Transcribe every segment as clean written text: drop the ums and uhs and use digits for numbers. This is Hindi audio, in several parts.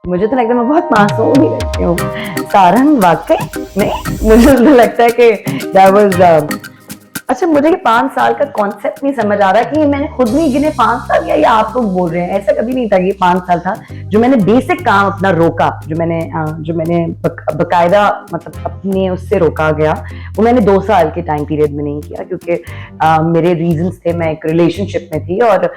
मुझे तो लगता है मैं बहुत मासूम भी लगती हूँ। सारंग वाकई नहीं, मुझे तो लगता है कि that was अच्छा, मुझे ये 5 साल का कॉन्सेप्ट नहीं समझ आ रहा कि मैंने खुद नहीं गिने 5 साल या आप लोग बोल रहे हैं। ऐसा कभी नहीं था। ये 5 साल था जो मैंने बेसिक काम अपना रोका, जो मैंने बकायदा मतलब अपने उससे रोका गया, वो मैंने 2 साल के टाइम पीरियड में नहीं किया, क्योंकि मेरे रीजंस थे। मैं एक रिलेशनशिप में थी और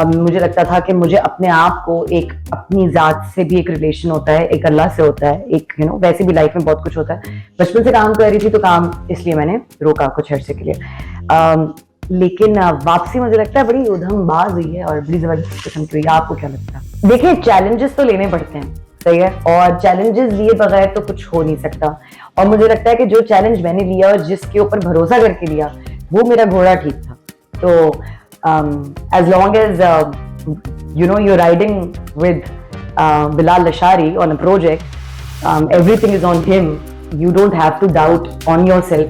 मुझे लगता था कि मुझे अपने आप को एक अपनी जात से भी एक रिलेशन होता है, एक अल्लाह से होता है, एक वैसे भी लाइफ में बहुत कुछ होता है। बचपन से काम कर रही थी तो काम इसलिए मैंने रोका कुछ अर्से के लिए। लेकिन वापसी मुझे लगता है बड़ी उधमबाज हुई है और बड़ी जबरदस्त किस्म की हुई है। आपको क्या लगता है? देखिए, चैलेंजेस तो लेने पड़ते हैं, सही है, और चैलेंजेस लिए बगैर तो कुछ हो नहीं सकता। और मुझे लगता है कि जो चैलेंज मैंने लिया और जिसके ऊपर भरोसा करके लिया, वो मेरा घोड़ा ठीक था। तो as long as you're riding with Bilal Lashari on a project, everything is on him. You don't have to doubt on yourself,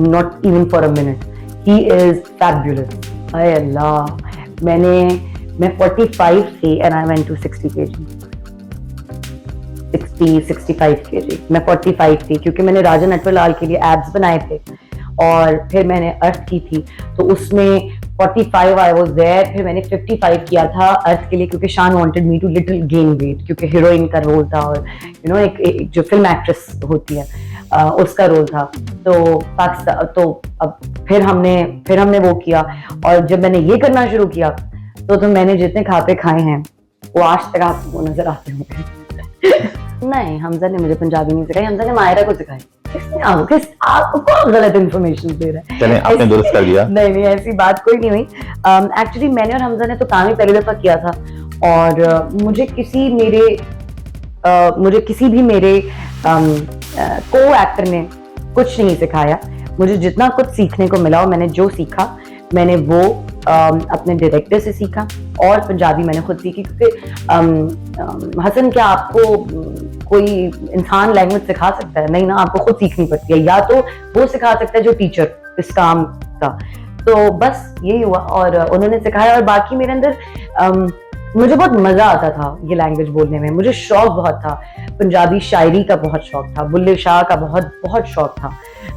not even for a minute. He is fabulous. Ay Allah, मैं 45 थी and I went to 60 kg. 65 kg. मैं 45 थी क्योंकि मैंने राजा नटवरलाल के लिए एब्स बनाए थे और फिर मैंने अर्थ की थी, तो उसमें 45 आई वाज देयर। फिर मैंने 55 किया था अर्थ के लिए, क्योंकि Shaan wanted me to little gain weight, क्योंकि हीरोइन का रोल था और एक जो फिल्म एक्ट्रेस होती है उसका रोल था। तो पाकिस्तान, तो अब फिर हमने वो किया। और जब मैंने ये करना शुरू किया तो मैंने जितने खापे खाए हैं वो आज तक आपको नजर आते होंगे। नहीं, हमजा ने मुझे पंजाबी नहीं सिखाई, हमजा ने मायरा को सिखाई। आपको गलत इंफॉर्मेशन दे रहा है। चलें, आपने दुरुस्त कर दिया। नहीं, ऐसी बात कोई नहीं हुई। एक्चुअली मैंने और हमजा ने तो काम ही पहली दफा किया था और मुझे किसी भी मेरे को एक्टर ने कुछ नहीं सिखाया। मुझे जितना कुछ सीखने को मिला और मैंने जो सीखा मैंने वो अपने डायरेक्टर से सीखा और पंजाबी मैंने खुद सीखी, क्योंकि हसन, क्या आपको कोई इंसान लैंग्वेज सिखा सकता है? नहीं ना, आपको खुद सीखनी पड़ती है। या तो वो सिखा सकता है जो टीचर इस काम का। तो बस यही हुआ और उन्होंने सिखाया। और बाकी मेरे अंदर मुझे बहुत मजा आता था ये लैंग्वेज बोलने में। मुझे शौक बहुत था, पंजाबी शायरी का बहुत शौक था, बुल्ले शाह का बहुत बहुत शौक था।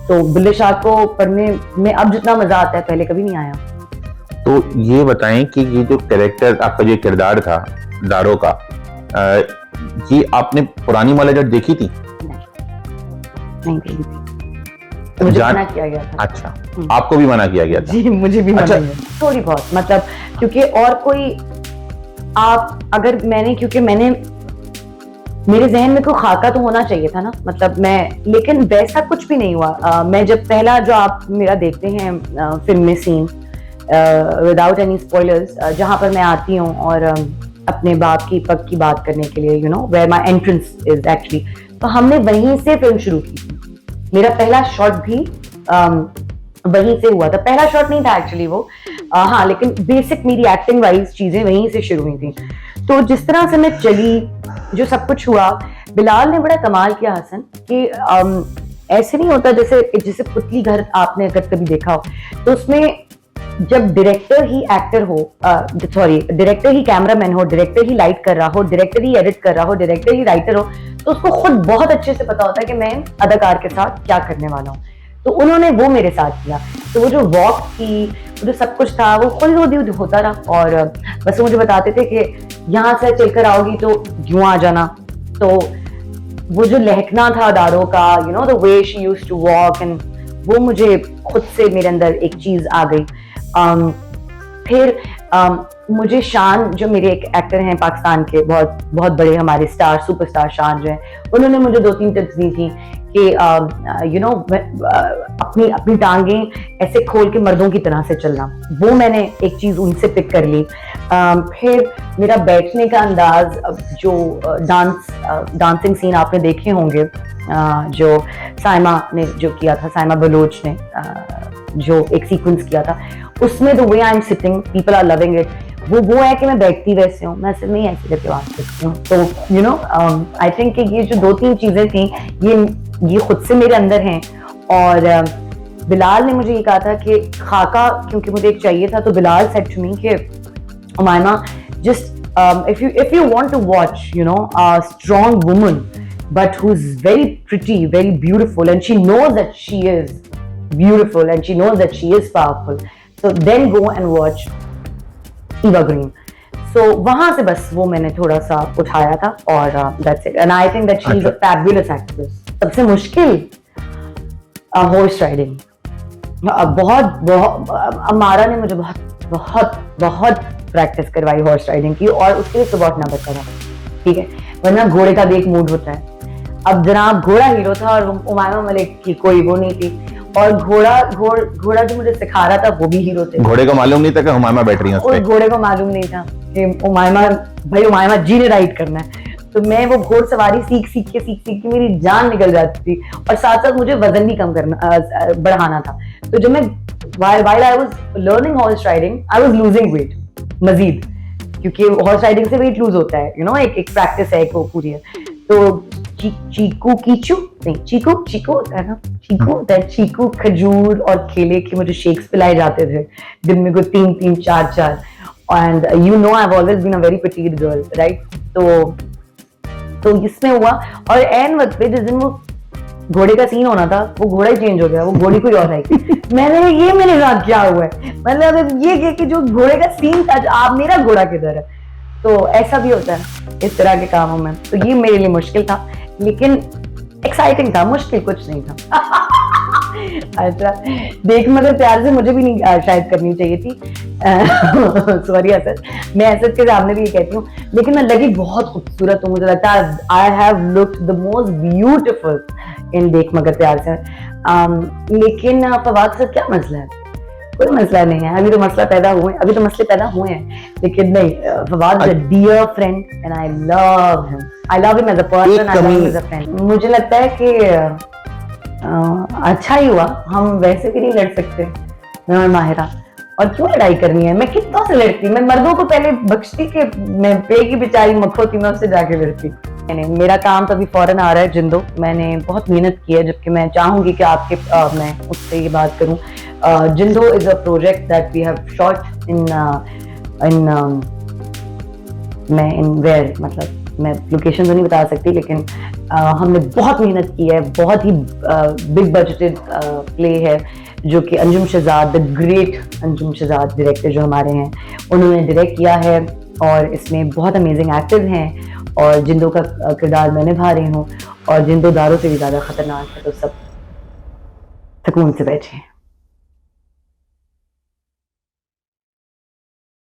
तो बुल्ले शाह को पढ़ने में अब जितना मजा आता है पहले कभी नहीं आया। तो ये बताएं कि ये जो कैरेक्टर आपका जो किरदार था दारो का, ये आपने पुरानी मौलाना देखी थी? नहीं देखी थी, मुझे मना किया गया था। अच्छा, आपको भी मना किया गया था? जी, मुझे भी मना किया। थोड़ी बहुत, मतलब क्योंकि और कोई क्योंकि मेरे जहन में कोई खाका तो होना चाहिए था ना, मतलब लेकिन वैसा कुछ भी नहीं हुआ। मैं जब पहला जो आप मेरा देखते हैं फिल्म में सीन, विदाउट एनी स्पॉयलर्स, जहां पर मैं आती हूँ और अपने बाप की पग की बात करने के लिए, where my entrance is actually, तो हमने वहीं से फिल्म शुरू की थी। मेरा पहला शॉट भी वहीं से हुआ था। पहला शॉट नहीं था एक्चुअली वो, हाँ, लेकिन बेसिक मेरी एक्टिंग वाइज चीजें वहीं से शुरू हुई थी। तो जिस तरह से मैं चली, जो सब कुछ हुआ, बिलाल ने बड़ा कमाल किया हसन कि ऐसे नहीं होता जैसे पुतली घर आपने अगर कभी देखा हो, तो उसमें जब डायरेक्टर ही एक्टर हो, डायरेक्टर ही कैमरामैन हो, डायरेक्टर ही लाइट कर रहा हो, डायरेक्टर ही एडिट कर रहा हो, डायरेक्टर ही राइटर हो, तो उसको खुद बहुत अच्छे से पता होता है कि मैं अदाकार के साथ क्या करने वाला हूँ। तो उन्होंने वो मेरे साथ किया। तो वो जो वॉक थी, वो जो सब कुछ था, वो खुद होता रहा। और बस वो मुझे बताते थे कि यहाँ से चलकर आओगी तो यूं आ जाना। तो वो जो लहकना था दारो का, the way she used to walk, and वो मुझे खुद से मेरे अंदर एक चीज आ गई। फिर मुझे शान, जो मेरे एक एक्टर हैं पाकिस्तान के, बहुत बहुत बड़े हमारे स्टार, सुपरस्टार शान जो हैं, उन्होंने मुझे 2-3 टिप्स दी थी कि अपनी टांगें ऐसे खोल के मर्दों की तरह से चलना। वो मैंने एक चीज उनसे पिक कर ली। फिर मेरा बैठने का अंदाज, जो डांसिंग सीन आपने देखे होंगे, जो साइमा ने जो किया था, साइमा बलोच ने जो एक सीक्वेंस किया था, उसमें the way I am sitting, people are loving it. वो है कि मैं बैठती वैसे हूँ, मैं सिर्फ नहीं ऐसे करके बात करती हूँ। तो आई थिंक कि ये जो 2-3 चीजें थी, ये खुद से मेरे अंदर हैं। और बिलाल ने मुझे ये कहा था कि खाका क्योंकि मुझे एक चाहिए था, तो बिलाल सेड टू मी कि उमाइमा, just if you want to watch, you know, a strong woman, but who's very pretty, very beautiful, and she knows that she is beautiful and she knows that she is powerful, so then go and watch Eva Green. So वहां से बस वो मैंने थोड़ा सा उठाया था और that's it. And I think that she is a fabulous actress. सबसे मुश्किल हॉर्स राइडिंग, बहुत अमारा ने मुझे बहुत प्रैक्टिस करवाई हॉर्स राइडिंग की, और उसके लिए सुबह उठना पड़ता था, ठीक है, वरना घोड़े का भी एक मूड होता है। अब जनाब घोड़ा हीरो था और उमायमा मलिक की कोई वो नहीं थी, और घोड़ा जो मुझे सिखा रहा था वो भी हीरो थे। घोड़े को मालूम नहीं था कि हुमायमा बैठ रही है उस पे। घोड़े को मालूम नहीं था कि उमायमा जी ने राइड करना है, तो मैं वो घोड़सवारी सीख के मेरी जान निकल जाती थी, और साथ साथ मुझे वजन भी कम करना बढ़ाना था। तो जब मैं while I was learning horse riding, I was losing weight मजीद, क्योंकि हॉर्स राइडिंग से वेट लूज होता है, यू नो, एक प्रैक्टिस है, एक वो पूरी है। तो चीकू खजूर और केले के मुझे शेक्स पिलाए जाते थे दिन में को 3 4, and you know I have always been a very petite girl, right. तो इसमें हुआ, और एन वक्त पे जिस दिन वो घोड़े का सीन होना था, वो घोड़ा ही चेंज हो गया, वो घोड़ी कोई और आई। मैंने ये मेरे साथ क्या हुआ है, मतलब ये कि जो घोड़े का सीन था, आप मेरा घोड़ा किधर है। तो ऐसा भी होता है इस तरह के कामों में। तो ये मेरे लिए मुश्किल था, लेकिन एक्साइटिंग था, मुश्किल कुछ नहीं था। अच्छा, देख मगर प्यार से मुझे भी नहीं शायद करनी चाहिए थी, सॉरी असद, मैं असद के सामने भी ये कहती हूँ, लेकिन मैं लगी बहुत खूबसूरत हूँ, मुझे लगता है I have looked the most beautiful in देख मगर प्यार से। लेकिन फवाद सर क्या मसला है? कोई मसला नहीं है, अभी तो मसले पैदा हुए हैं, लेकिन नहीं, Fawad is a dear friend and I love him as a person, I love him as a friend. मुझे लगता है कि अच्छा ही हुआ, हम वैसे भी नहीं लड़ सकते मैं और माहिरा, और क्यों लड़ाई करनी है, मैं कितनों से लड़ती, मैं मर्दों को पहले बख्शती कि मैं पे की बेचारी मक्खो थी, मैं उससे जाके लड़ती। मेरा काम तो अभी फौरन आ रहा है जिंदो, मैंने बहुत मेहनत की है, जबकि मैं चाहूंगी कि आपके मैं उससे ये बात करूं। जिंदो is a project that we have shot in where, मतलब मैं लोकेशन तो नहीं बता सकती, लेकिन हमने बहुत मेहनत की है, बहुत ही बिग बजटेड प्ले है, जो कि Anjum Shahzad, the great Anjum Shahzad director जो हमारे हैं, उन्होंने डायरेक्ट किया है, और इसमें बहुत अमेजिंग एक्टर्स हैं, और जिंदो का किरदार मैं निभा रही हूँ, और जिंदो दारों से भी ज़्यादा खतरनाक है, तो सब सुकून से बैठे हैं।